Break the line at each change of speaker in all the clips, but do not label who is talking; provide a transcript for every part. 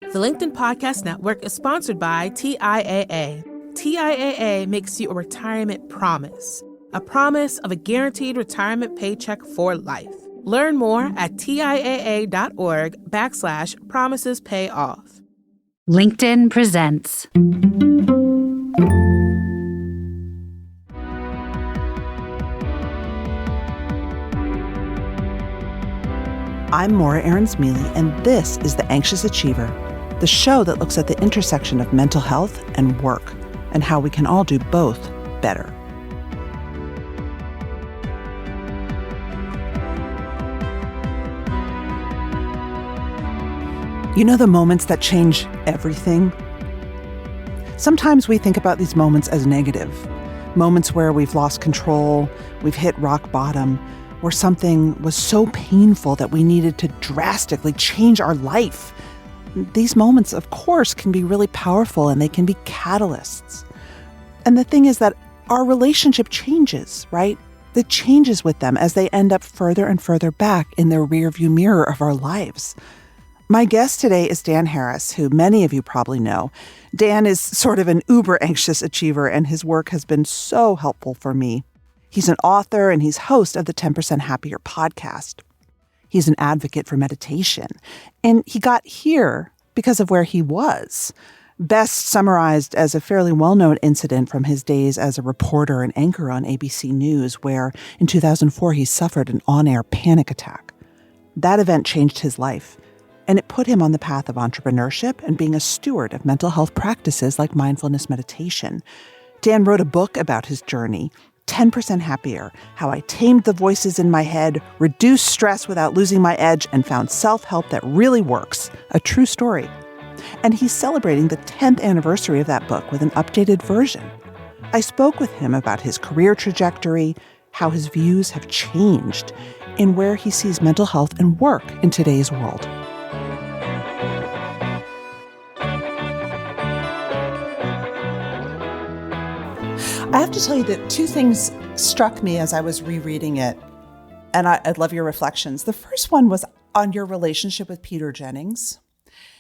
The LinkedIn Podcast Network is sponsored by TIAA. TIAA makes you a retirement promise, a promise of a guaranteed retirement paycheck for life. Learn more at TIAA.org/promises pay off.
LinkedIn presents.
I'm Morra Aarons-Mele, and this is The Anxious Achiever, the show that looks at the intersection of mental health and work, and how we can all do both better. You know the moments that change everything? Sometimes we think about these moments as negative, moments where we've lost control, we've hit rock bottom, where something was so painful that we needed to drastically change our life. These moments, of course, can be really powerful and they can be catalysts. And the thing is that our relationship changes, right? It changes with them as they end up further and further back in the rearview mirror of our lives. My guest today is Dan Harris, who many of you probably know. Dan is sort of an uber anxious achiever, and his work has been so helpful for me. He's an author and he's host of the 10% Happier podcast. He's an advocate for meditation, and he got here because of where he was. Best summarized as a fairly well-known incident from his days as a reporter and anchor on ABC News, where in 2004 he suffered an on-air panic attack. That event changed his life, and it put him on the path of entrepreneurship and being a steward of mental health practices like mindfulness meditation. Dan wrote a book about his journey, 10% Happier, How I Tamed the Voices in My Head, Reduced Stress Without Losing My Edge, and Found Self-Help That Really Works, a true story. And he's celebrating the 10th anniversary of that book with an updated version. I spoke with him about his career trajectory, how his views have changed, and where he sees mental health and work in today's world. I have to tell you that two things struck me as I was rereading it, and I'd love your reflections. The first one was on your relationship with Peter Jennings.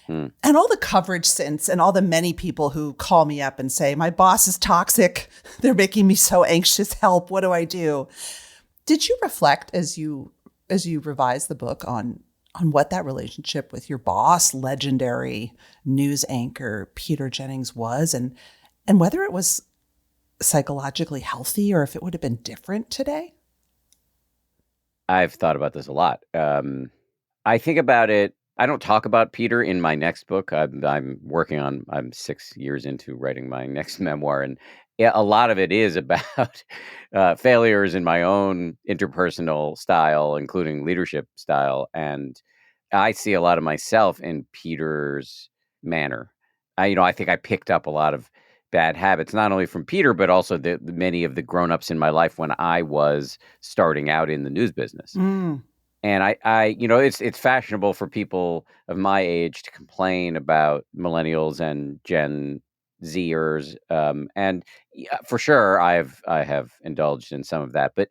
And all the coverage since, and all the many people who call me up and say, my boss is toxic, they're making me so anxious, help, what do I do? Did you reflect as you revised the book on what that relationship with your boss, legendary news anchor Peter Jennings was, and whether it was psychologically healthy or if it would have been different today?
I've thought about this a lot. I think about it. I don't talk about Peter in my next book. I'm 6 years into writing my next memoir. And yeah, a lot of it is about failures in my own interpersonal style, including leadership style. And I see a lot of myself in Peter's manner. I think I picked up a lot of bad habits, not only from Peter, but also the many of the grown-ups in my life when I was starting out in the news business. And it's fashionable for people of my age to complain about millennials and Gen Zers. And for sure, I have indulged in some of that, but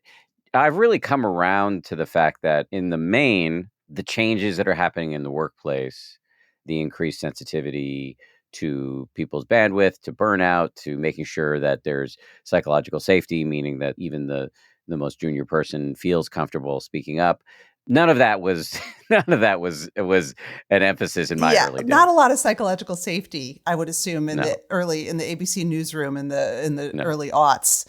I've really come around to the fact that in the main, the changes that are happening in the workplace, the increased sensitivity to people's bandwidth, to burnout, to making sure that there's psychological safety, meaning that even the most junior person feels comfortable speaking up. None of that was an emphasis in my early days.
Not a lot of psychological safety, I would assume, in the ABC newsroom in the early aughts.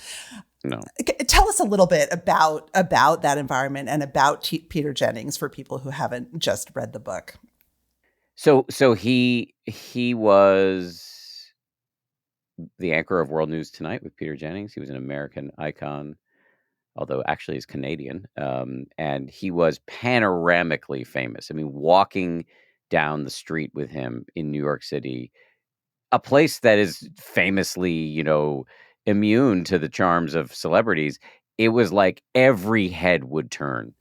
No.
Tell us a little bit about that environment and about Peter Jennings for people who haven't just read the book.
So he was the anchor of World News Tonight with Peter Jennings. He was an American icon, although actually he's Canadian. And he was panoramically famous. I mean, walking down the street with him in New York City, a place that is famously, immune to the charms of celebrities, it was like every head would turn.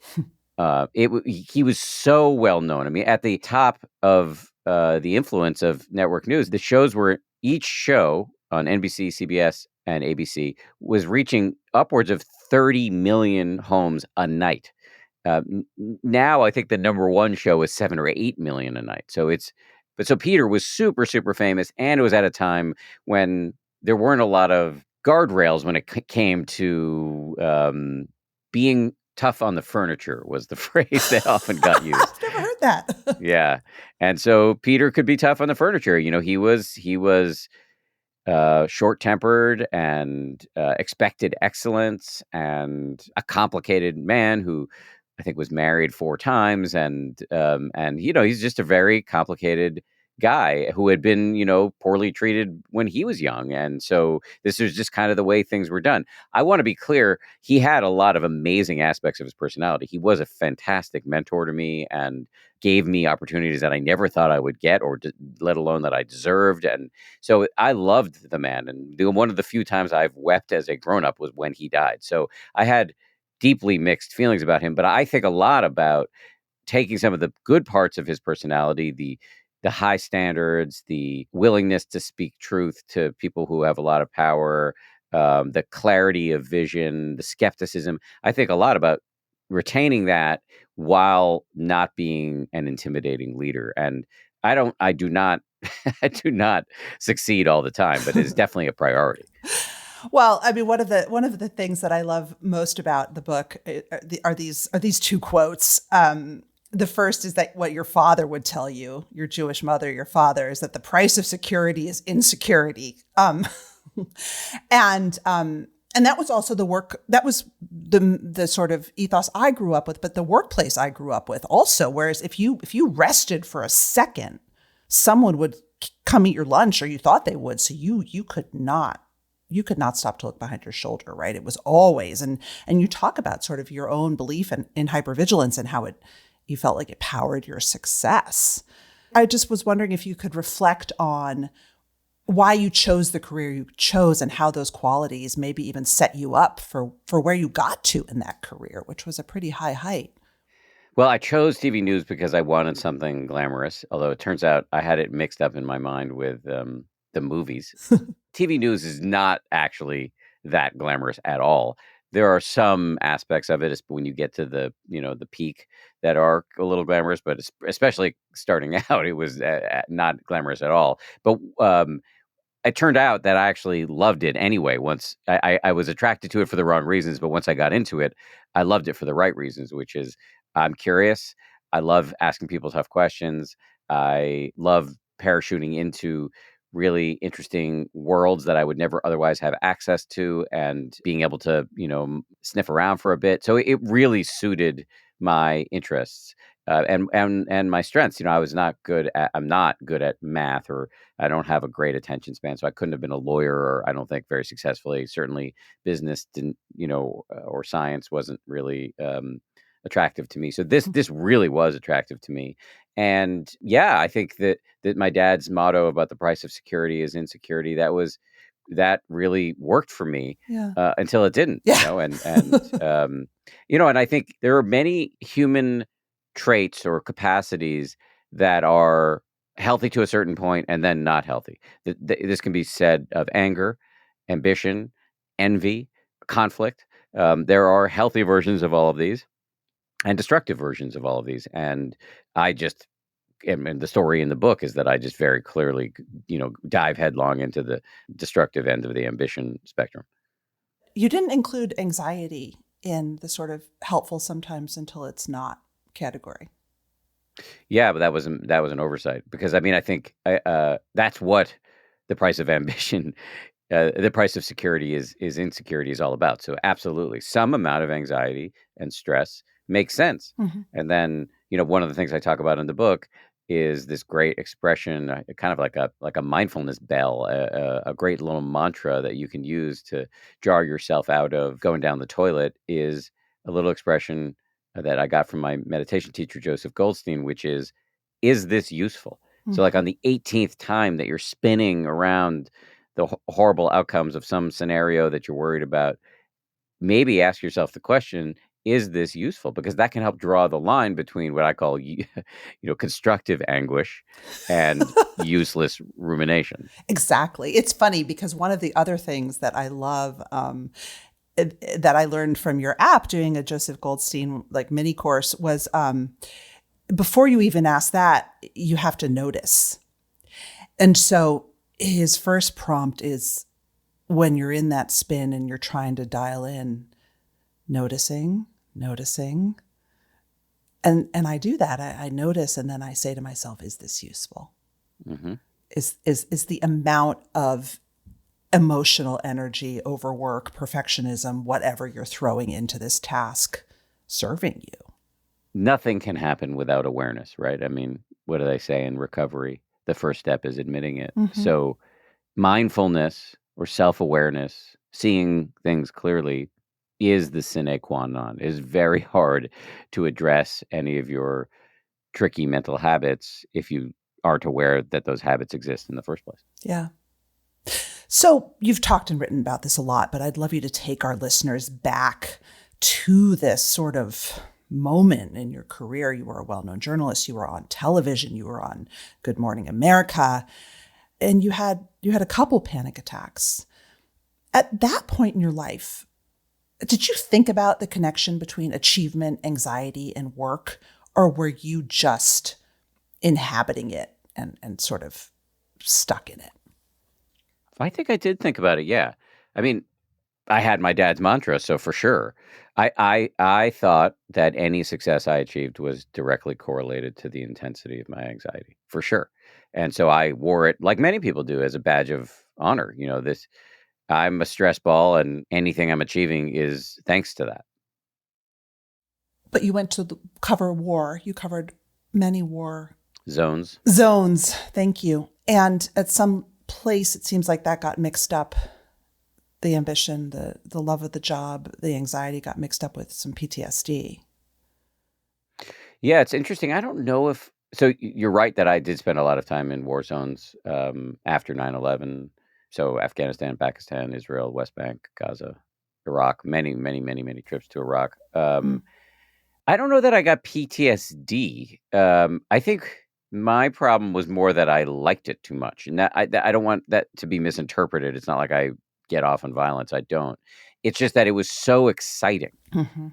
He was so well known. I mean, at the top of the influence of network news, the shows were each show on NBC, CBS, and ABC was reaching upwards of 30 million homes a night. Now, I think the number one show is 7 or 8 million a night. So it's But so Peter was super, super famous, and it was at a time when there weren't a lot of guardrails when it came to being tough on the furniture was the phrase that often got used.
I've never heard that.
Yeah. And so Peter could be tough on the furniture. He was short-tempered and expected excellence, and a complicated man who I think was married 4 times, and he's just a very complicated guy who had been poorly treated when he was young, and so this was just kind of the way things were done. I want to be clear, he had a lot of amazing aspects of his personality. He was a fantastic mentor to me and gave me opportunities that I never thought I would get, or let alone that I deserved. And so I loved the man. And one of the few times I've wept as a grown up was when he died. So I had deeply mixed feelings about him. But I think a lot about taking some of the good parts of his personality, the high standards, the willingness to speak truth to people who have a lot of power, the clarity of vision, the skepticism. I think a lot about retaining that while not being an intimidating leader. And I do not I do not succeed all the time, but it's definitely a priority.
Well, I mean, one of the things that I love most about the book are these two quotes. The first is that what your father would tell you, your Jewish mother, your father, is that the price of security is insecurity. And that was also that was the sort of ethos I grew up with, but the workplace I grew up with also. Whereas if you rested for a second, someone would come eat your lunch, or you thought they would. So you could not stop to look behind your shoulder, right? It was always, and you talk about sort of your own belief in hypervigilance and how you felt like it powered your success. I just was wondering if you could reflect on why you chose the career you chose and how those qualities maybe even set you up for where you got to in that career, which was a pretty high height.
Well, I chose TV news because I wanted something glamorous, although it turns out I had it mixed up in my mind with the movies. TV news is not actually that glamorous at all. There are some aspects of it when you get to the peak that are a little glamorous, but especially starting out, it was not glamorous at all. But it turned out that I actually loved it anyway. Once I was attracted to it for the wrong reasons, but once I got into it, I loved it for the right reasons, which is I'm curious. I love asking people tough questions. I love parachuting into really interesting worlds that I would never otherwise have access to, and being able to, sniff around for a bit. So it really suited my interests and my strengths. I'm not good at math, or I don't have a great attention span, so I couldn't have been a lawyer, or I don't think very successfully. Certainly, business didn't, or science wasn't really attractive to me. So this really was attractive to me. And yeah, I think that my dad's motto about the price of security is insecurity, that really worked for me.
Yeah.
Until it didn't.
Yeah.
And I think there are many human traits or capacities that are healthy to a certain point and then not healthy. This can be said of anger, ambition, envy, conflict. There are healthy versions of all of these and destructive versions of all of these. And the story in the book is that I just very clearly, dive headlong into the destructive end of the ambition spectrum.
You didn't include anxiety in the sort of helpful sometimes until it's not category.
Yeah, but that was an oversight, because I think that's what the price of ambition, the price of security is insecurity is all about. So absolutely, some amount of anxiety and stress makes sense.
Mm-hmm.
And then, one of the things I talk about in the book is this great expression, kind of like a mindfulness bell, a great little mantra that you can use to jar yourself out of going down the toilet, is a little expression that I got from my meditation teacher, Joseph Goldstein, which is this useful? Mm-hmm. So like on the 18th time that you're spinning around the horrible outcomes of some scenario that you're worried about, maybe ask yourself the question, is this useful? Because that can help draw the line between what I call, constructive anguish and useless rumination.
Exactly. It's funny because one of the other things that I love, that I learned from your app doing a Joseph Goldstein mini course was, before you even ask that, you have to notice. And so his first prompt is when you're in that spin and you're trying to dial in, noticing. And I do that. I notice, and then I say to myself, is this useful?
Mm-hmm.
Is the amount of emotional energy, overwork, perfectionism, whatever you're throwing into this task serving you?
Nothing can happen without awareness, right? I mean, what do they say in recovery? The first step is admitting it.
Mm-hmm.
So mindfulness or self-awareness, seeing things clearly, is the sine qua non. It is very hard to address any of your tricky mental habits if you aren't aware that those habits exist in the first place.
Yeah. So you've talked and written about this a lot, but I'd love you to take our listeners back to this sort of moment in your career. You were a well-known journalist. You were on television. You were on Good Morning America, and you had a couple panic attacks. At that point in your life, did you think about the connection between achievement, anxiety, and work, or were you just inhabiting it and sort of stuck in it?
I think I did think about it, yeah. I mean, I had my dad's mantra, so for sure. I thought that any success I achieved was directly correlated to the intensity of my anxiety, for sure. And so I wore it, like many people do, as a badge of honor. This I'm a stress ball, and anything I'm achieving is thanks to that.
But you went to cover war. You covered many war
Zones.
Thank you. And at some place, it seems like that got mixed up. The ambition, the love of the job, the anxiety got mixed up with some PTSD.
Yeah, it's interesting. I don't know if so. You're right that I did spend a lot of time in war zones after 9/11. So Afghanistan, Pakistan, Israel, West Bank, Gaza, Iraq. Many, many, many, many trips to Iraq. I don't know that I got PTSD. I think my problem was more that I liked it too much, and I don't want that to be misinterpreted. It's not like I get off on violence. I don't. It's just that it was so exciting.
Mm-hmm.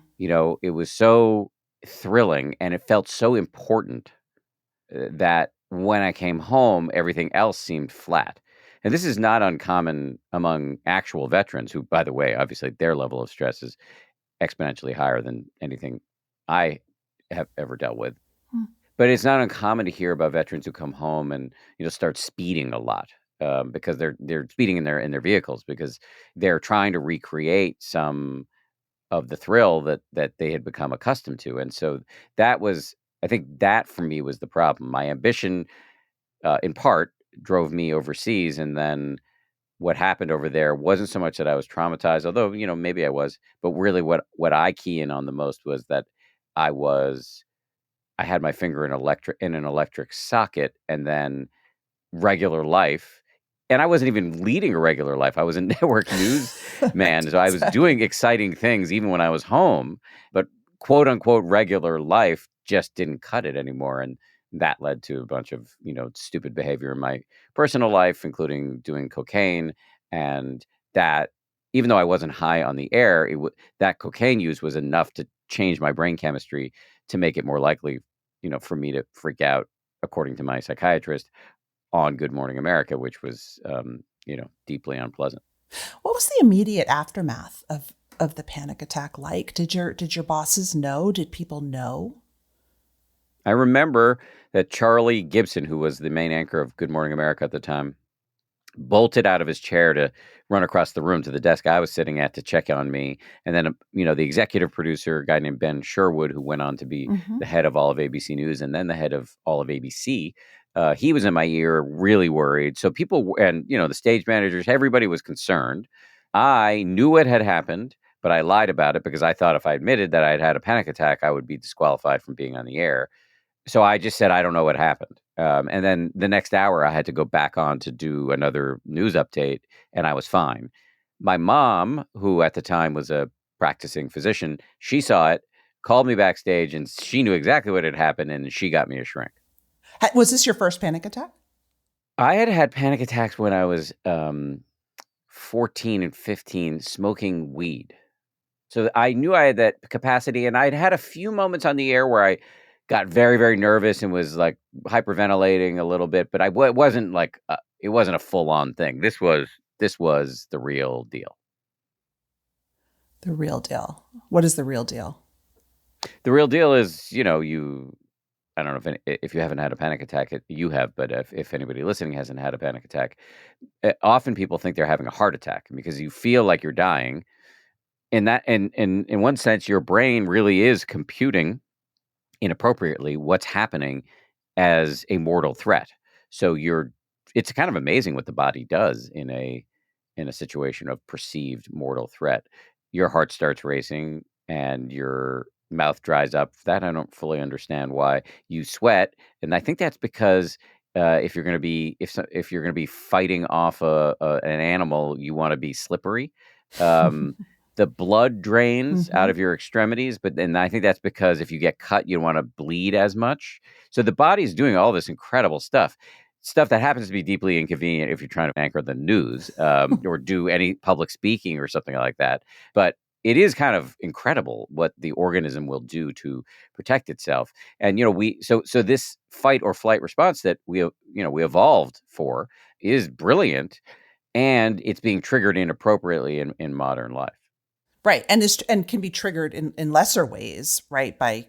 It was so thrilling, and it felt so important that when I came home, everything else seemed flat. And this is not uncommon among actual veterans who, by the way, obviously their level of stress is exponentially higher than anything I have ever dealt with. But it's not uncommon to hear about veterans who come home and start speeding a lot because they're speeding in their vehicles because they're trying to recreate some of the thrill that they had become accustomed to. And so I think that for me was the problem. My ambition, in part, drove me overseas, and then what happened over there wasn't so much that I was traumatized, although maybe I was, but really what I key in on the most was that I had my finger in an electric socket, and then regular life. And I wasn't even leading a regular life. I was a network news man. So I was doing exciting things even when I was home, but quote unquote regular life just didn't cut it anymore. And that led to a bunch of, stupid behavior in my personal life, including doing cocaine. And that, even though I wasn't high on the air, that cocaine use was enough to change my brain chemistry to make it more likely, for me to freak out, according to my psychiatrist, on Good Morning America, which was, deeply unpleasant.
What was the immediate aftermath of the panic attack like? Did your bosses know? Did people know?
I remember that Charlie Gibson, who was the main anchor of Good Morning America at the time, bolted out of his chair to run across the room to the desk I was sitting at to check on me. And then, the executive producer, a guy named Ben Sherwood, who went on to be the head of all of ABC News and then the head of all of ABC, he was in my ear, really worried. So people, and, the stage managers, everybody was concerned. I knew what had happened, but I lied about it because I thought if I admitted that I had had a panic attack, I would be disqualified from being on the air. So I just said, I don't know what happened. And then the next hour, I had to go back on to do another news update, and I was fine. My mom, who at the time was a practicing physician, she saw it, called me backstage, and she knew exactly what had happened, and she got me a shrink.
Was this your first panic attack?
I had panic attacks when I was 14 and 15, smoking weed. So I knew I had that capacity, and I'd had a few moments on the air where I got very, very nervous and was like hyperventilating a little bit, but it wasn't like it wasn't a full on thing. This was the real deal.
The real deal. What is the real deal?
The real deal is, I don't know if you haven't had a panic attack, you have, but if anybody listening hasn't had a panic attack, often people think they're having a heart attack because you feel like you're dying. In that, and in one sense, your brain really is computing inappropriately what's happening as a mortal threat. So it's kind of amazing what the body does in a situation of perceived mortal threat. Your heart starts racing and your mouth dries up. That I don't fully understand why. You sweat, and I think that's because if you're going to be if you're going to be fighting off an animal, you want to be slippery. The blood drains out of your extremities, but then I think that's because if you get cut, you don't want to bleed as much. So the body's doing all this incredible stuff that happens to be deeply inconvenient if you're trying to anchor the news or do any public speaking or something like that. But it is kind of incredible what the organism will do to protect itself. And so this fight or flight response that we evolved for is brilliant, and it's being triggered inappropriately in modern life.
Right. And can be triggered in lesser ways, right? By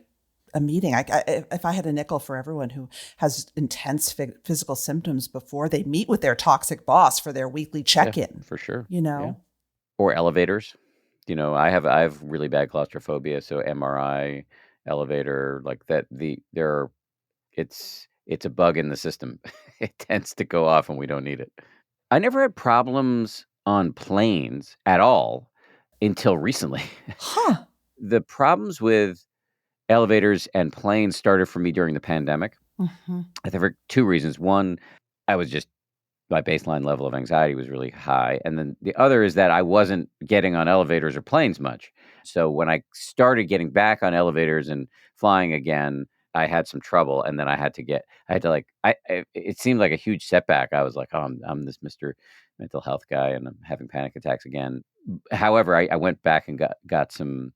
a meeting. If I had a nickel for everyone who has intense physical symptoms before they meet with their toxic boss for their weekly check-in.
Yeah, for sure.
Yeah.
Or elevators. I have really bad claustrophobia, so MRI, elevator, like that. It's a bug in the system. It tends to go off when we don't need it. I never had problems on planes at all until recently.
Huh.
The problems with elevators and planes started for me during the pandemic.
Mm-hmm.
I think for two reasons. One, my baseline level of anxiety was really high. And then the other is that I wasn't getting on elevators or planes much. So when I started getting back on elevators and flying again, I had some trouble. And then it seemed like a huge setback. I was like, oh, I'm this Mr. Mental Health guy and I'm having panic attacks again. However, I went back and got some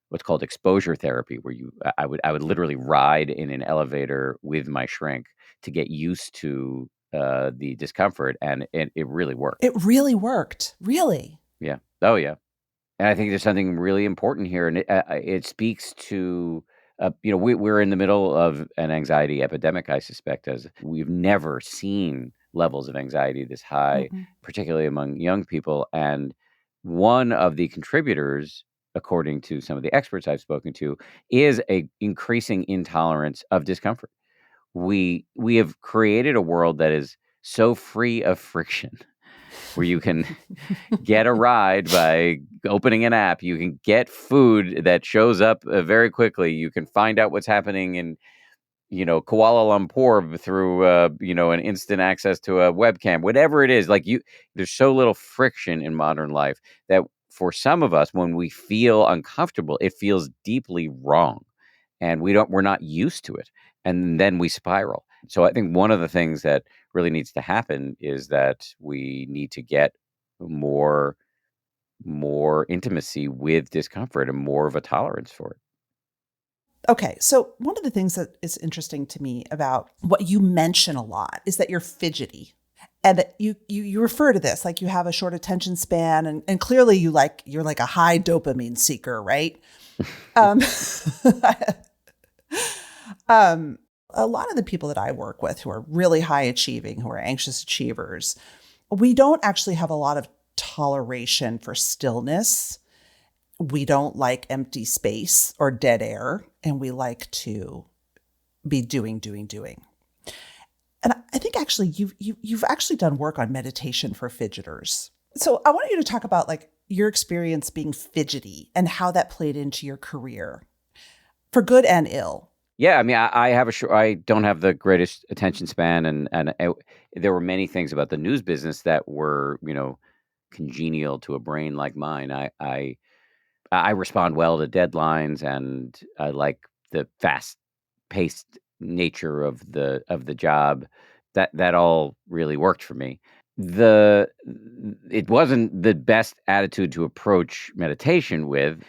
what's called exposure therapy, where I would literally ride in an elevator with my shrink to get used to the discomfort, and it really worked.
It really worked. Really?
Yeah. Oh, yeah. And I think there's something really important here, and it speaks to we're in the middle of an anxiety epidemic. I suspect, as we've never seen levels of anxiety this high, particularly among young people. And one of the contributors, according to some of the experts I've spoken to, is a increasing intolerance of discomfort. We have created a world that is so free of friction, where you can get a ride by opening an app. You can get food that shows up very quickly. You can find out what's happening in Kuala Lumpur through an instant access to a webcam. Whatever it is, there's so little friction in modern life that for some of us, when we feel uncomfortable, it feels deeply wrong, and we're not used to it, and then we spiral. So I think one of the things that really needs to happen is that we need to get more intimacy with discomfort and more of a tolerance for it.
Okay, so one of the things that is interesting to me about what you mention a lot is that you're fidgety. And that you refer to this like you have a short attention span, and clearly you're like a high dopamine seeker, right? A lot of the people that I work with who are really high achieving, who are anxious achievers, we don't actually have a lot of toleration for stillness. We don't like empty space or dead air, and we like to be doing. And I think actually you've actually done work on meditation for fidgeters. So I want you to talk about your experience being fidgety and how that played into your career, for good and ill.
Yeah, I mean, I don't have the greatest attention span, and there were many things about the news business that were congenial to a brain like mine. I respond well to deadlines, and I like the fast-paced nature of the job. That all really worked for me. It wasn't the best attitude to approach meditation with.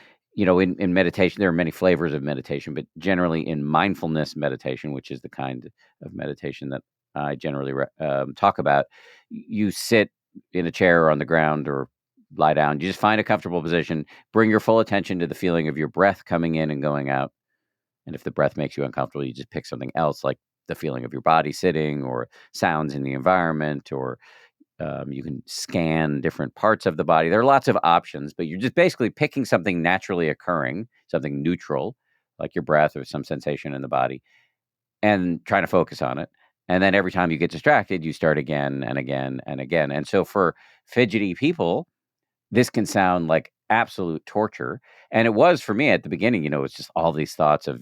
in meditation, there are many flavors of meditation, but generally in mindfulness meditation, which is the kind of meditation that I generally talk about, you sit in a chair or on the ground or lie down. You just find a comfortable position, bring your full attention to the feeling of your breath coming in and going out. And if the breath makes you uncomfortable, you just pick something else, like the feeling of your body sitting or sounds in the environment, or you can scan different parts of the body. There are lots of options, but you're just basically picking something naturally occurring, something neutral, like your breath or some sensation in the body, and trying to focus on it. And then every time you get distracted, you start again and again and again. And so for fidgety people, this can sound like absolute torture. And it was for me at the beginning. It's just all these thoughts of,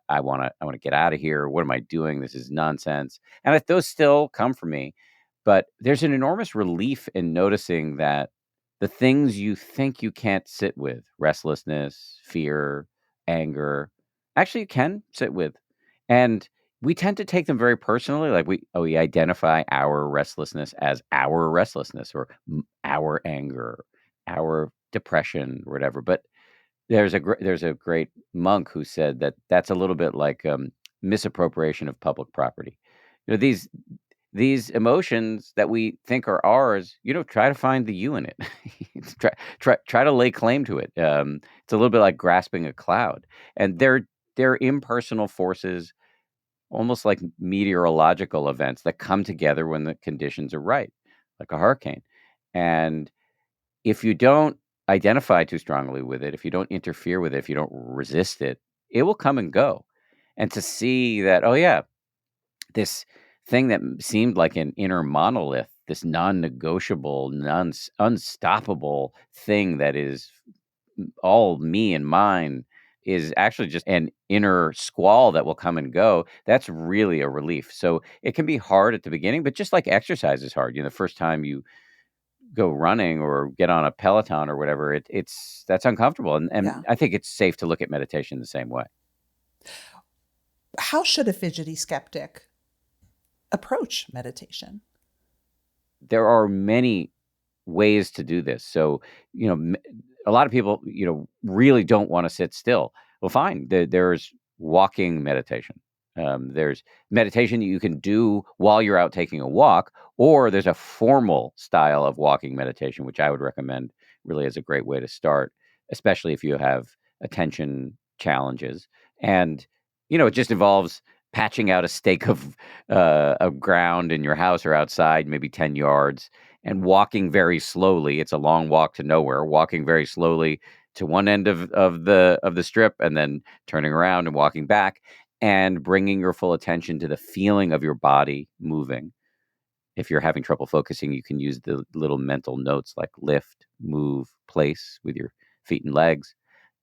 I want to get out of here. What am I doing? This is nonsense. And those still come from me. But there's an enormous relief in noticing that the things you think you can't sit with, restlessness, fear, anger, actually you can sit with. And we tend to take them very personally. Like we identify our restlessness as our restlessness, or our anger, our depression, or whatever. But there's a great monk who said that that's a little bit like misappropriation of public property. These emotions that we think are ours, try to find the you in it. try to lay claim to it. It's a little bit like grasping a cloud, and they're impersonal forces, almost like meteorological events that come together when the conditions are right, like a hurricane. And if you don't identify too strongly with it, if you don't interfere with it, if you don't resist it, it will come and go. And to see that, oh yeah, this thing that seemed like an inner monolith, this non-negotiable, unstoppable thing that is all me and mine, is actually just an inner squall that will come and go. That's really a relief. So it can be hard at the beginning, but just like exercise is hard. The first time you go running or get on a Peloton or whatever, that's uncomfortable. And
Yeah.
I think it's safe to look at meditation the same way.
How should a fidgety skeptic approach meditation?
There are many ways to do this. So, a lot of people, really don't want to sit still. Well, fine. There's walking meditation. There's meditation that you can do while you're out taking a walk, or there's a formal style of walking meditation, which I would recommend really as a great way to start, especially if you have attention challenges. And, it just involves patching out a stake of ground in your house or outside, maybe 10 yards, and walking very slowly. It's a long walk to nowhere, walking very slowly to one end of the strip, and then turning around and walking back, and bringing your full attention to the feeling of your body moving. If you're having trouble focusing, you can use the little mental notes like lift, move, place with your feet and legs.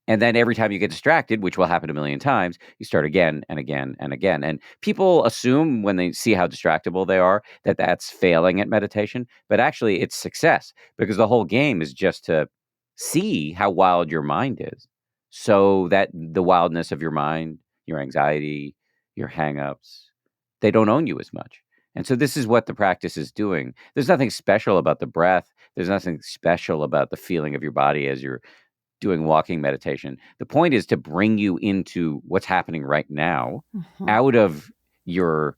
And then every time you get distracted, which will happen a million times, you start again and again and again. And people assume when they see how distractible they are that that's failing at meditation. But actually, it's success, because the whole game is just to see how wild your mind is, so that the wildness of your mind, your anxiety, your hangups, they don't own you as much. And so this is what the practice is doing. There's nothing special about the breath. There's nothing special about the feeling of your body as you're doing walking meditation. The point is to bring you into what's happening right now, out of your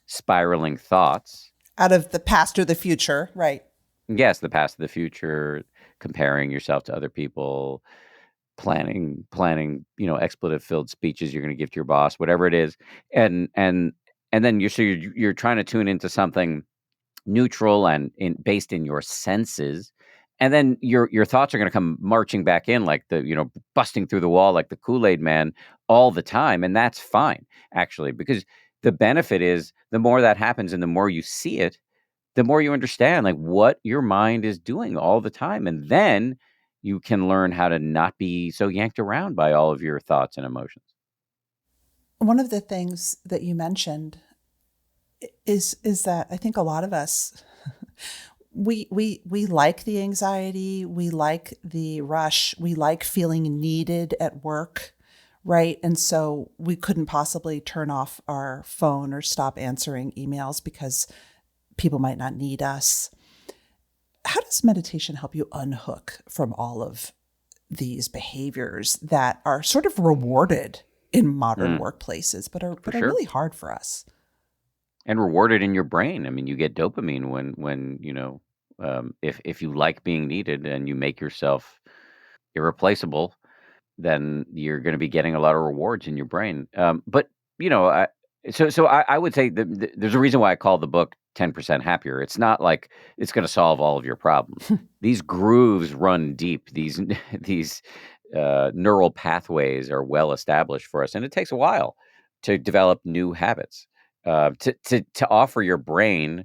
spiraling thoughts.
Out of the past or the future, right?
Yes, the past, the future, comparing yourself to other people, planning, expletive-filled speeches you're going to give to your boss, whatever it is, and then you're trying to tune into something neutral and based in your senses. And then your thoughts are going to come marching back in, like busting through the wall like the Kool-Aid man all the time. And that's fine, actually, because the benefit is the more that happens and the more you see it, the more you understand like what your mind is doing all the time. And then you can learn how to not be so yanked around by all of your thoughts and emotions.
One of the things that you mentioned is that I think a lot of us, we like the anxiety, we like the rush, we like feeling needed at work, right? And so we couldn't possibly turn off our phone or stop answering emails because people might not need us. How does meditation help you unhook from all of these behaviors that are sort of rewarded in modern
Mm,
workplaces, but are
for sure.
really hard for us.
And rewarded in your brain. I mean, you get dopamine when if you like being needed and you make yourself irreplaceable, then you're going to be getting a lot of rewards in your brain. But you know, I would say that there's a reason why I call the book 10% Happier. It's not like it's going to solve all of your problems. These grooves run deep. These these neural pathways are well established for us, and it takes a while to develop new habits. To offer your brain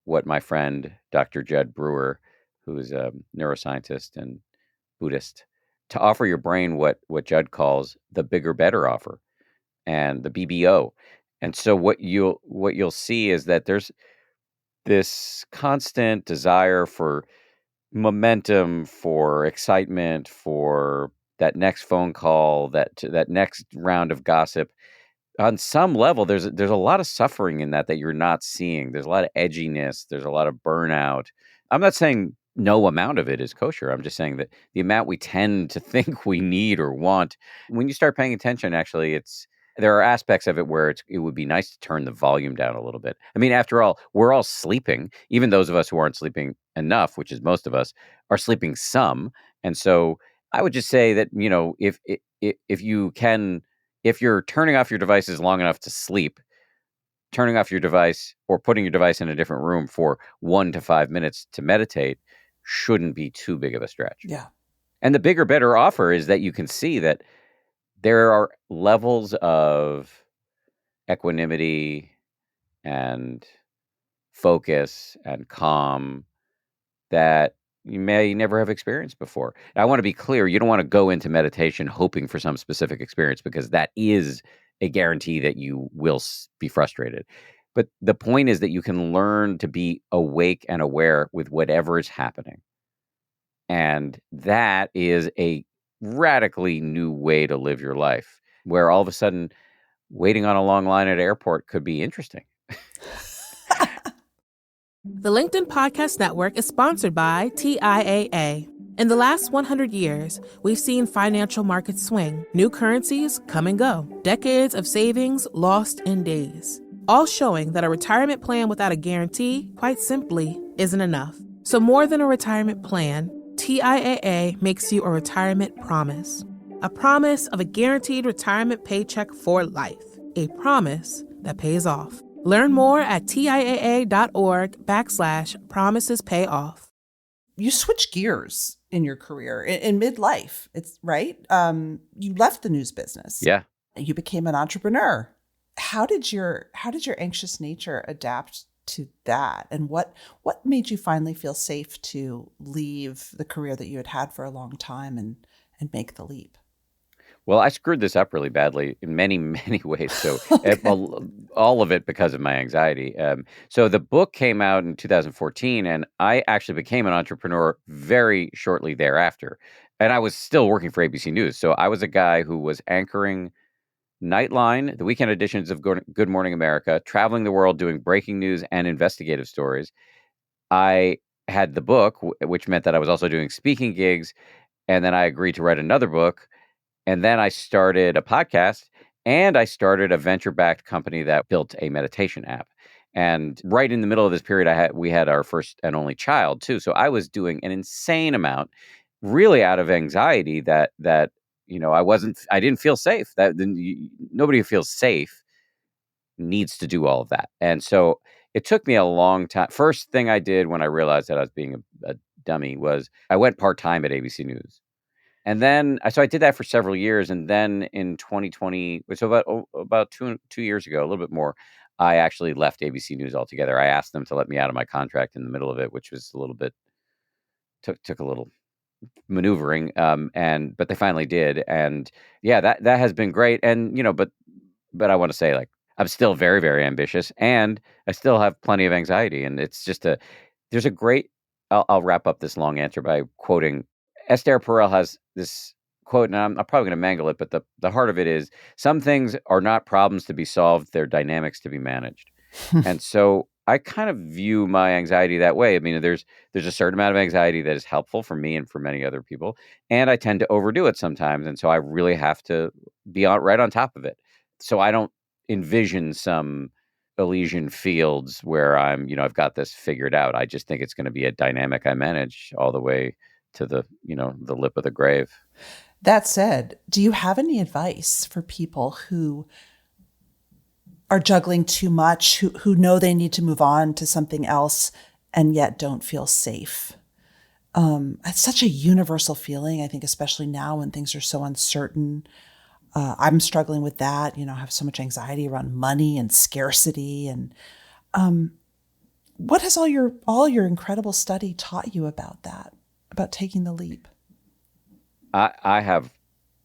what my friend Dr. Judd Brewer, who is a neuroscientist and Buddhist, to offer your brain what Judd calls the bigger better offer and the BBO. And so what you'll see is that there's this constant desire for momentum, for excitement, for that next phone call, that next round of gossip. On some level, there's a lot of suffering in that you're not seeing. There's a lot of edginess. There's a lot of burnout. I'm not saying no amount of it is kosher. I'm just saying that the amount we tend to think we need or want, when you start paying attention, actually, there are aspects of it where it would be nice to turn the volume down a little bit. I mean, after all, we're all sleeping. Even those of us who aren't sleeping enough, which is most of us, are sleeping some. And so I would just say that, if you can, if you're turning off your devices long enough to sleep, turning off your device or putting your device in a different room for 1 to 5 minutes to meditate shouldn't be too big of a stretch.
Yeah.
And the bigger, better offer is that you can see that there are levels of equanimity and focus and calm that you may never have experienced before. I want to be clear, you don't want to go into meditation hoping for some specific experience, because that is a guarantee that you will be frustrated. But the point is that you can learn to be awake and aware with whatever is happening. And that is a radically new way to live your life, where all of a sudden waiting on a long line at an airport could be interesting.
The LinkedIn Podcast Network is sponsored by TIAA. In the last 100 years, we've seen financial markets swing, new currencies come and go, decades of savings lost in days, all showing that a retirement plan without a guarantee, quite simply, isn't enough. So more than a retirement plan, TIAA makes you a retirement promise. A promise of a guaranteed retirement paycheck for life. A promise that pays off. Learn more at TIAA.org/promisespayoff.
You switch gears in your career in midlife. It's right. You left the news business.
Yeah.
You became an entrepreneur. How did your anxious nature adapt to that? And what made you finally feel safe to leave the career that you had had for a long time and make the leap?
Well, I screwed this up really badly in many, many ways. So all of it because of my anxiety. So the book came out in 2014, and I actually became an entrepreneur very shortly thereafter. And I was still working for ABC News. So I was a guy who was anchoring Nightline, the weekend editions of Good Morning America, traveling the world doing breaking news and investigative stories. I had the book, which meant that I was also doing speaking gigs. And then I agreed to write another book. And then I started a podcast, and I started a venture-backed company that built a meditation app. And right in the middle of this period, we had our first and only child too. So I was doing an insane amount, really out of anxiety that I didn't feel safe. Nobody who feels safe needs to do all of that. And so it took me a long time. First thing I did when I realized that I was being a dummy was I went part-time at ABC News. And then, so I did that for several years. And then in 2020, so about 2 years ago, a little bit more, I actually left ABC News altogether. I asked them to let me out of my contract in the middle of it, which was took a little maneuvering. But they finally did. And yeah, that has been great. And, but I want to say, like, I'm still very, very ambitious, and I still have plenty of anxiety. And it's just there's a great, I'll wrap up this long answer by quoting Esther Perel. Has this quote, and I'm probably going to mangle it, but the heart of it is, some things are not problems to be solved, they're dynamics to be managed. And so I kind of view my anxiety that way. I mean, there's a certain amount of anxiety that is helpful for me and for many other people, and I tend to overdo it sometimes, and so I really have to be right on top of it. So I don't envision some Elysian fields where I've got this figured out. I just think it's going to be a dynamic I manage all the way to the lip of the grave.
That said, do you have any advice for people who are juggling too much, who know they need to move on to something else and yet don't feel safe? It's such a universal feeling, I think, especially now when things are so uncertain. I'm struggling with that. I have so much anxiety around money and scarcity. And what has all your incredible study taught you about that, about taking the leap?
I have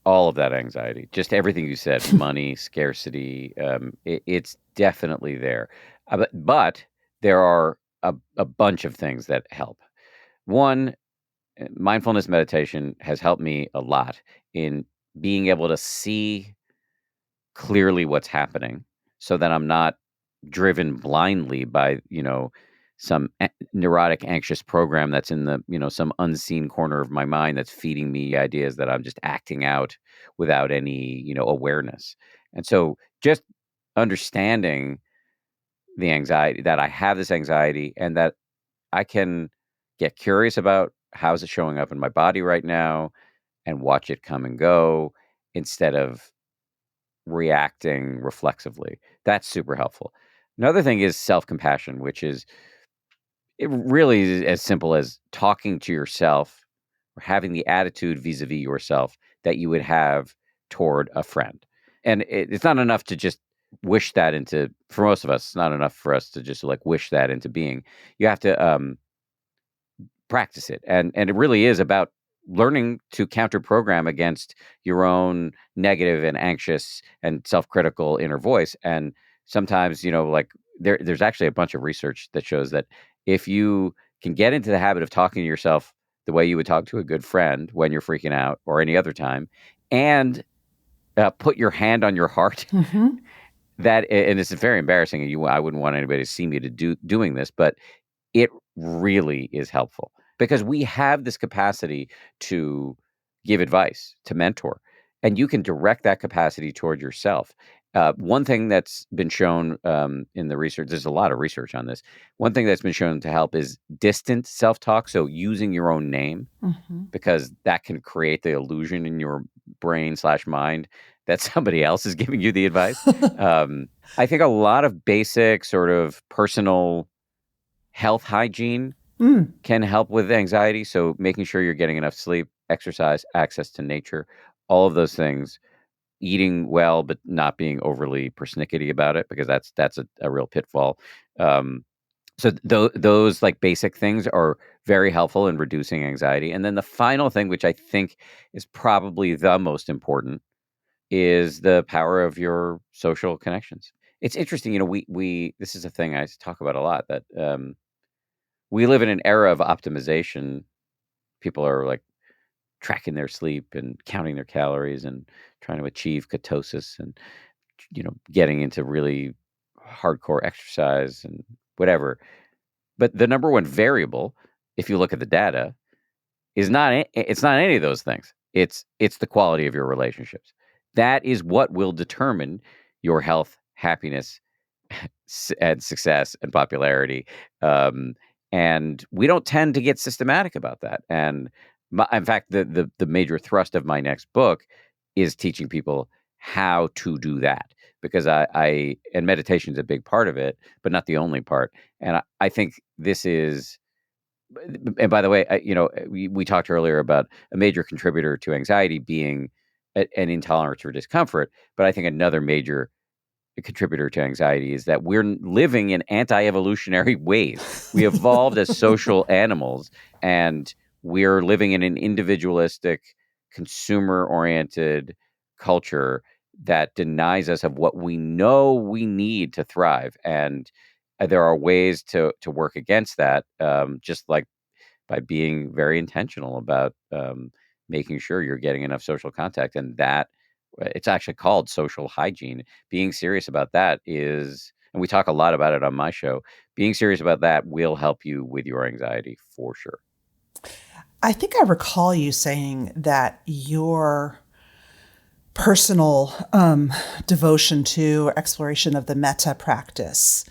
all of that anxiety, just everything you said, money, scarcity. It's definitely there. But there are a bunch of things that help. One, mindfulness meditation has helped me a lot in being able to see clearly what's happening so that I'm not driven blindly by, some neurotic, anxious program that's in some unseen corner of my mind that's feeding me ideas that I'm just acting out without any, awareness. And so just understanding the anxiety that I have this anxiety and that I can get curious about how is it showing up in my body right now and watch it come and go instead of reacting reflexively. That's super helpful. Another thing is self-compassion, which is it really is as simple as talking to yourself or having the attitude vis-a-vis yourself that you would have toward a friend. And it's not enough to just wish that into, for most of us, it's not enough for us to just like wish that into being. You have to practice it. And it really is about learning to counter program against your own negative and anxious and self-critical inner voice. And sometimes, like there's actually a bunch of research that shows that if you can get into the habit of talking to yourself the way you would talk to a good friend when you're freaking out or any other time, and put your hand on your heart,
Mm-hmm.
and it's very embarrassing. I wouldn't want anybody to see me doing this, but it really is helpful because we have this capacity to give advice, to mentor, and you can direct that capacity toward yourself. One thing that's been shown in the research, there's a lot of research on this. One thing that's been shown to help is distant self-talk. So using your own name,
Mm-hmm.
because that can create the illusion in your brain/mind that somebody else is giving you the advice. I think a lot of basic sort of personal health hygiene
Mm.
can help with anxiety. So making sure you're getting enough sleep, exercise, access to nature, all of those things, eating well, but not being overly persnickety about it, because that's a real pitfall. So those like basic things are very helpful in reducing anxiety. And then the final thing, which I think is probably the most important, is the power of your social connections. It's interesting, we this is a thing I talk about a lot, that we live in an era of optimization. People are like tracking their sleep and counting their calories and trying to achieve ketosis and getting into really hardcore exercise and whatever. But the number one variable, if you look at the data, is it's not any of those things. It's the quality of your relationships. That is what will determine your health, happiness, and success and popularity. Um, and we don't tend to get systematic about that. And in fact, the major thrust of my next book is teaching people how to do that, because I and meditation is a big part of it, but not the only part. And I think this is. And by the way, we talked earlier about a major contributor to anxiety being an intolerance or discomfort, but I think another major contributor to anxiety is that we're living in anti-evolutionary ways. We evolved as social animals, and we're living in an individualistic, consumer-oriented culture that denies us of what we know we need to thrive. And there are ways to work against that, just like by being very intentional about making sure you're getting enough social contact, and that it's actually called social hygiene. Being serious about that is, And we talk a lot about it on my show. Being serious about that will help you with your anxiety for sure.
I think I recall you saying that your personal devotion to exploration of the metta practice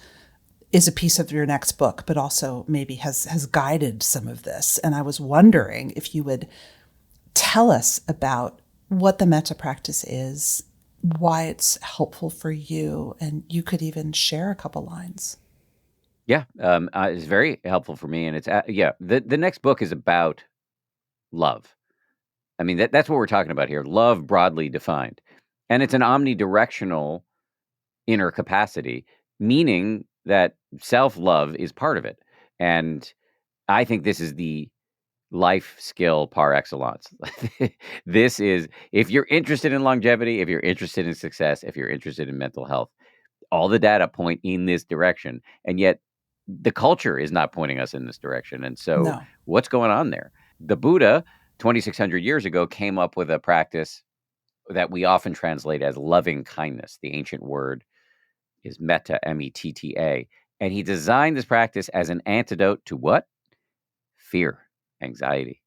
is a piece of your next book, but also maybe has guided some of this. And I was wondering if you would tell us about what the metta practice is, why it's helpful for you, and you could even share a couple lines.
Yeah, it's very helpful for me, and it's the next book is about love. I mean, that's what we're talking about here. Love broadly defined, and it's an omnidirectional inner capacity, meaning that self-love is part of it. And I think this is the life skill par excellence. This is, if you're interested in longevity, if you're interested in success, if you're interested in mental health, all the data point in this direction. And yet the culture is not pointing us in this direction. And so
No.
what's going on there? The Buddha, 2,600 years ago, came up with a practice that we often translate as loving kindness. The ancient word is metta, M-E-T-T-A. And he designed this practice as an antidote to what? Fear, anxiety.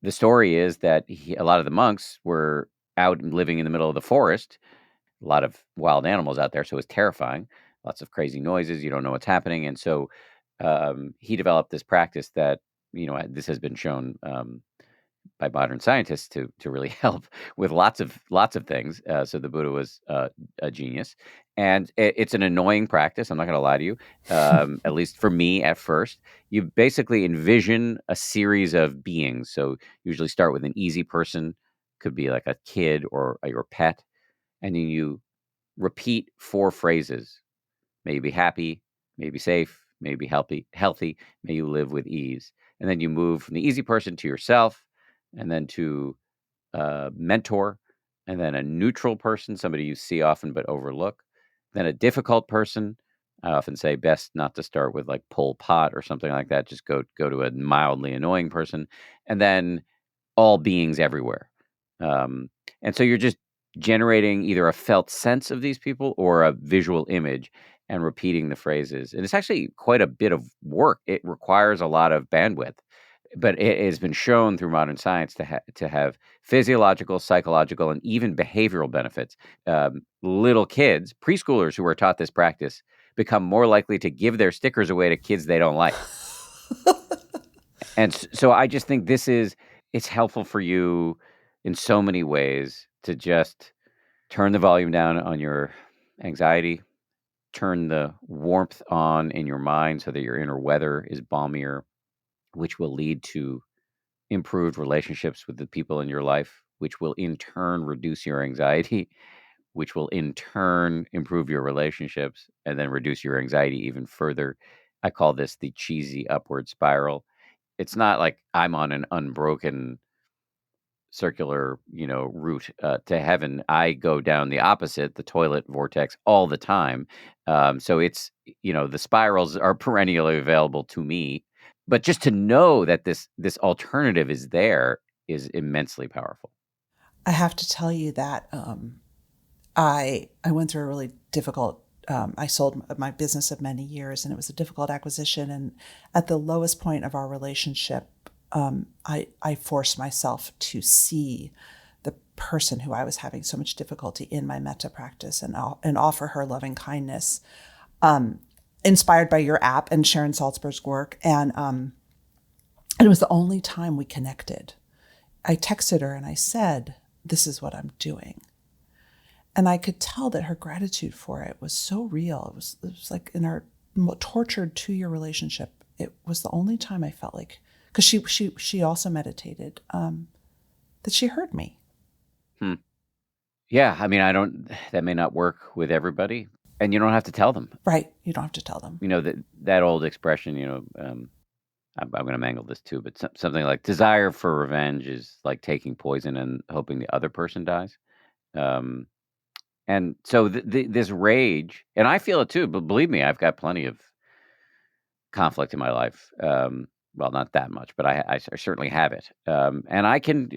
The story is that a lot of the monks were out and living in the middle of the forest, a lot of wild animals out there, so it's terrifying. Lots of crazy noises. You don't know what's happening, and so he developed this practice that this has been shown by modern scientists to really help with lots of things. So the Buddha was a genius, and it's an annoying practice. I'm not going to lie to you. At least for me, at first, you basically envision a series of beings. So usually start with an easy person, could be like a kid or your pet, and then you repeat 4 phrases. May you be happy, may you be safe, may you be healthy, may you live with ease. And then you move from the easy person to yourself, and then to a mentor, and then a neutral person, somebody you see often but overlook, then a difficult person. I often say best not to start with like Pol Pot or something like that. Just go to a mildly annoying person, and then all beings everywhere. Um, and so you're just generating either a felt sense of these people or a visual image and repeating the phrases. And it's actually quite a bit of work. It requires a lot of bandwidth, but it has been shown through modern science to have physiological, psychological, and even behavioral benefits. Little kids, preschoolers who are taught this practice, become more likely to give their stickers away to kids they don't like. And so I just think it's helpful for you in so many ways to just turn the volume down on your anxiety, turn the warmth on in your mind so that your inner weather is balmier, which will lead to improved relationships with the people in your life, which will in turn reduce your anxiety, which will in turn improve your relationships and then reduce your anxiety even further. I call this the cheesy upward spiral. It's not like I'm on an unbroken circular, route to heaven. I go down the opposite, the toilet vortex, all the time. So it's, the spirals are perennially available to me. But just to know that this alternative is there is immensely powerful.
I have to tell you that I went through a really difficult. I sold my business of many years, and it was a difficult acquisition. And at the lowest point of our relationship, I forced myself to see the person who I was having so much difficulty in my metta practice and offer her loving kindness, inspired by your app and Sharon Salzberg's work. And it was the only time we connected. I texted her and I said, "This is what I'm doing." And I could tell that her gratitude for it was so real. It was like in our tortured 2-year relationship, it was the only time I felt like, because she also meditated, that she heard me.
Yeah, I mean, that may not work with everybody, and you don't have to tell them.
Right. You don't have to tell them.
That old expression, I'm going to mangle this too, but something like desire for revenge is like taking poison and hoping the other person dies. And so this rage, and I feel it too, but believe me, I've got plenty of conflict in my life. Well, not that much, but I certainly have it. And I can,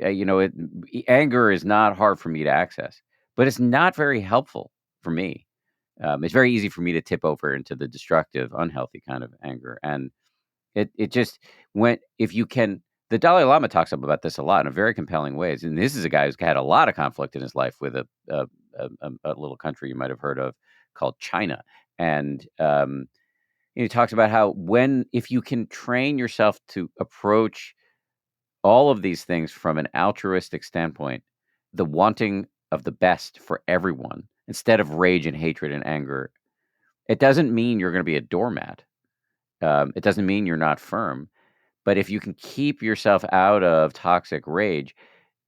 anger is not hard for me to access, but it's not very helpful for me. It's very easy for me to tip over into the destructive, unhealthy kind of anger. And it just went, if you can, the Dalai Lama talks about this a lot in a very compelling ways. And this is a guy who's had a lot of conflict in his life with a little country you might have heard of called China. And he talks about how if you can train yourself to approach all of these things from an altruistic standpoint, the wanting of the best for everyone instead of rage and hatred and anger, it doesn't mean you're going to be a doormat. It doesn't mean you're not firm. But if you can keep yourself out of toxic rage,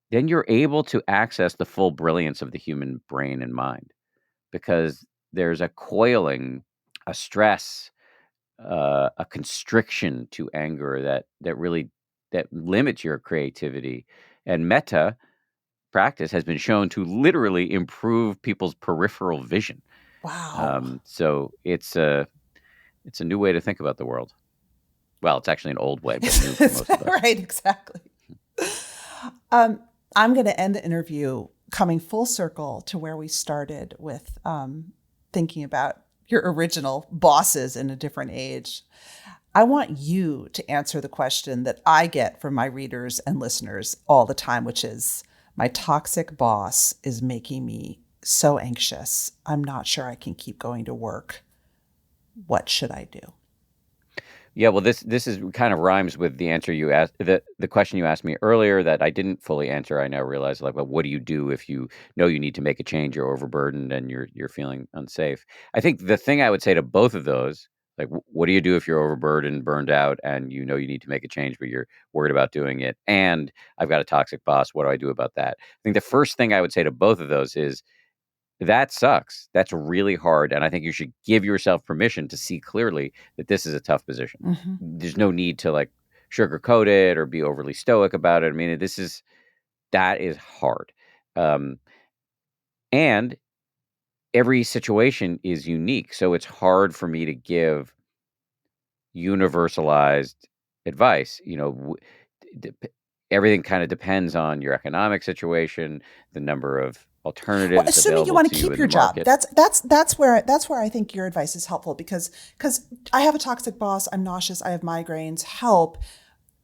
then you're able to access the full brilliance of the human brain and mind, because there's a coiling, a stress, a constriction to anger that really that limits your creativity. And metta practice has been shown to literally improve people's peripheral vision.
Wow.
So it's a new way to think about the world. Well, it's actually an old way, but new for most of us.
Right, exactly. I'm going to end the interview coming full circle to where we started with thinking about your original bosses in a different age. I want you to answer the question that I get from my readers and listeners all the time, which is, my toxic boss is making me so anxious. I'm not sure I can keep going to work. What should I do?
Yeah, well, this is kind of rhymes with the answer you asked, the question you asked me earlier that I didn't fully answer. I now realize, like, well, what do you do if you know you need to make a change, you're overburdened, and you're feeling unsafe? I think the thing I would say to both of those, like, what do you do if you're overburdened, burned out, and you know you need to make a change, but you're worried about doing it? And I've got a toxic boss. What do I do about that? I think the first thing I would say to both of those is, that sucks. That's really hard. And I think you should give yourself permission to see clearly that this is a tough position.
Mm-hmm.
There's no need to like sugarcoat it or be overly stoic about it. I mean, that is hard. And every situation is unique. So it's hard for me to give universalized advice. Everything kind of depends on your economic situation, the number of alternatives
assuming you
available
want
to
to
you
keep
in
your
the
job,
market.
that's where I think your advice is helpful, because I have a toxic boss, I'm nauseous, I have migraines. Help.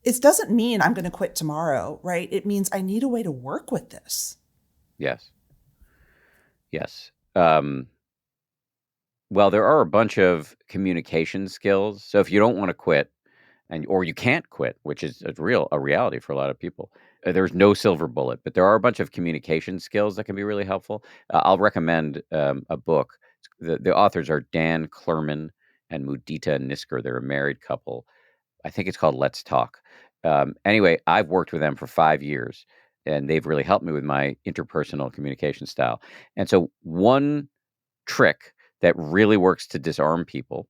It doesn't mean I'm going to quit tomorrow, right? It means I need a way to work with this.
Yes. Well, there are a bunch of communication skills. So if you don't want to quit, or you can't quit, which is a reality for a lot of people, there's no silver bullet. But there are a bunch of communication skills that can be really helpful. I'll recommend a book. The authors are Dan Clerman and Mudita Nisker. They're a married couple. I think it's called Let's Talk. Anyway, I've worked with them for 5 years, and they've really helped me with my interpersonal communication style. And so one trick that really works to disarm people,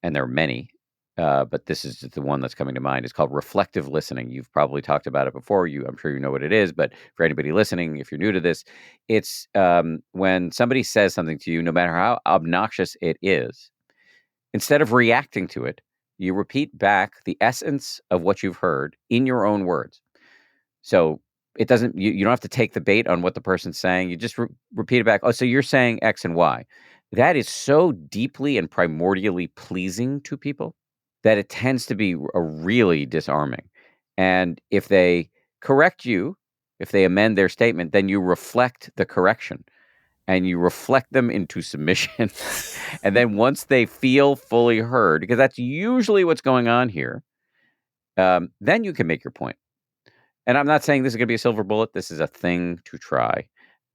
and there are many, but this is the one that's coming to mind, is called reflective listening. You've probably talked about it before. I'm sure you know what it is, but for anybody listening, if you're new to this, it's when somebody says something to you, no matter how obnoxious it is, instead of reacting to it, you repeat back the essence of what you've heard in your own words. So it doesn't, you don't have to take the bait on what the person's saying. You just repeat it back. Oh, so you're saying X and Y. That is so deeply and primordially pleasing to people that it tends to be a really disarming. And if they correct you, if they amend their statement, then you reflect the correction and you reflect them into submission. And then once they feel fully heard, because that's usually what's going on here, then you can make your point. And I'm not saying this is going to be a silver bullet. This is a thing to try.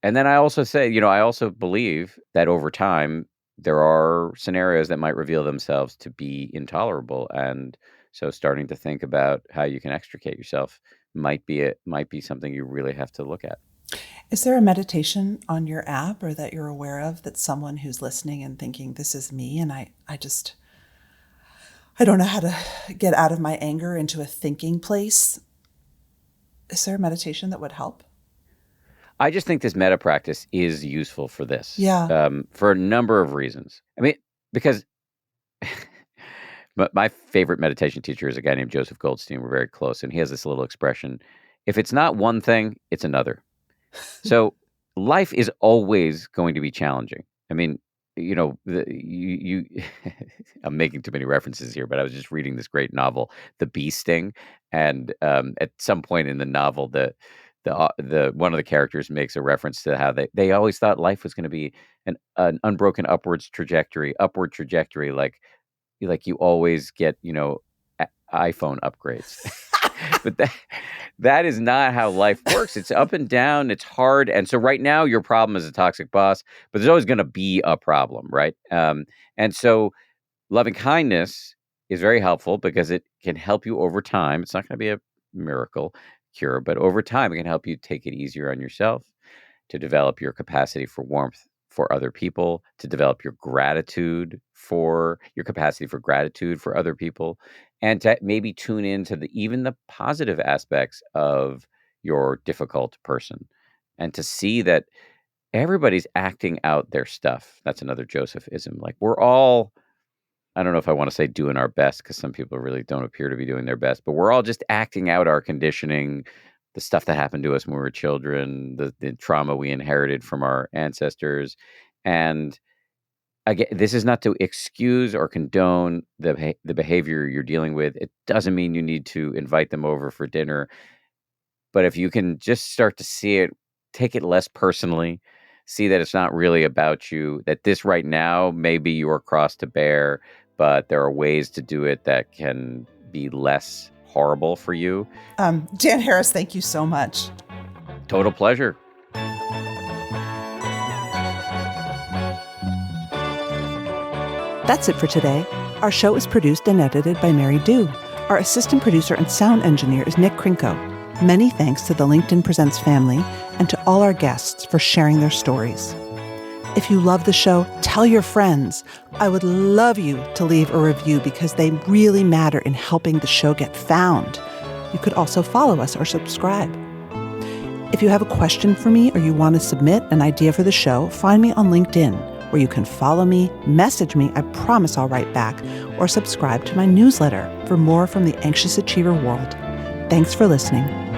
And then I also say, I also believe that over time, there are scenarios that might reveal themselves to be intolerable. And so starting to think about how you can extricate yourself might be something you really have to look at.
Is there a meditation on your app or that you're aware of that someone who's listening and thinking, this is me, and I don't know how to get out of my anger into a thinking place? Is there a meditation that would help?
I just think this meta practice is useful for this.
Yeah.
For a number of reasons. I mean, because my favorite meditation teacher is a guy named Joseph Goldstein. We're very close. And he has this little expression: if it's not one thing, it's another. So life is always going to be challenging. I mean, I'm making too many references here, but I was just reading this great novel, The Bee Sting, and at some point in the novel, the one of the characters makes a reference to how they always thought life was going to be an unbroken upward trajectory, like you always get, iPhone upgrades. But that is not how life works. It's up and down. It's hard. And so right now your problem is a toxic boss, but there's always going to be a problem, right? And so loving kindness is very helpful because it can help you over time. It's not going to be a miracle cure, but over time it can help you take it easier on yourself, to develop your capacity for warmth for other people, to develop your capacity for gratitude for other people, and to maybe tune into even the positive aspects of your difficult person, and to see that everybody's acting out their stuff. That's another Josephism. Like, we're all, I don't know if I want to say doing our best, because some people really don't appear to be doing their best, but we're all just acting out our conditioning, the stuff that happened to us when we were children, the trauma we inherited from our ancestors. And again, this is not to excuse or condone the behavior you're dealing with. It doesn't mean you need to invite them over for dinner. But if you can just start to see it, take it less personally, see that it's not really about you, that this right now may be your cross to bear, but there are ways to do it that can be less horrible for you.
Dan Harris, thank you so much.
Total pleasure.
That's it for today. Our show is produced and edited by Mary Dew. Our assistant producer and sound engineer is Nick Krinko. Many thanks to the LinkedIn Presents family and to all our guests for sharing their stories. If you love the show, tell your friends. I would love you to leave a review because they really matter in helping the show get found. You could also follow us or subscribe. If you have a question for me or you want to submit an idea for the show, find me on LinkedIn, where you can follow me, message me, I promise I'll write back, or subscribe to my newsletter for more from the Anxious Achiever world. Thanks for listening.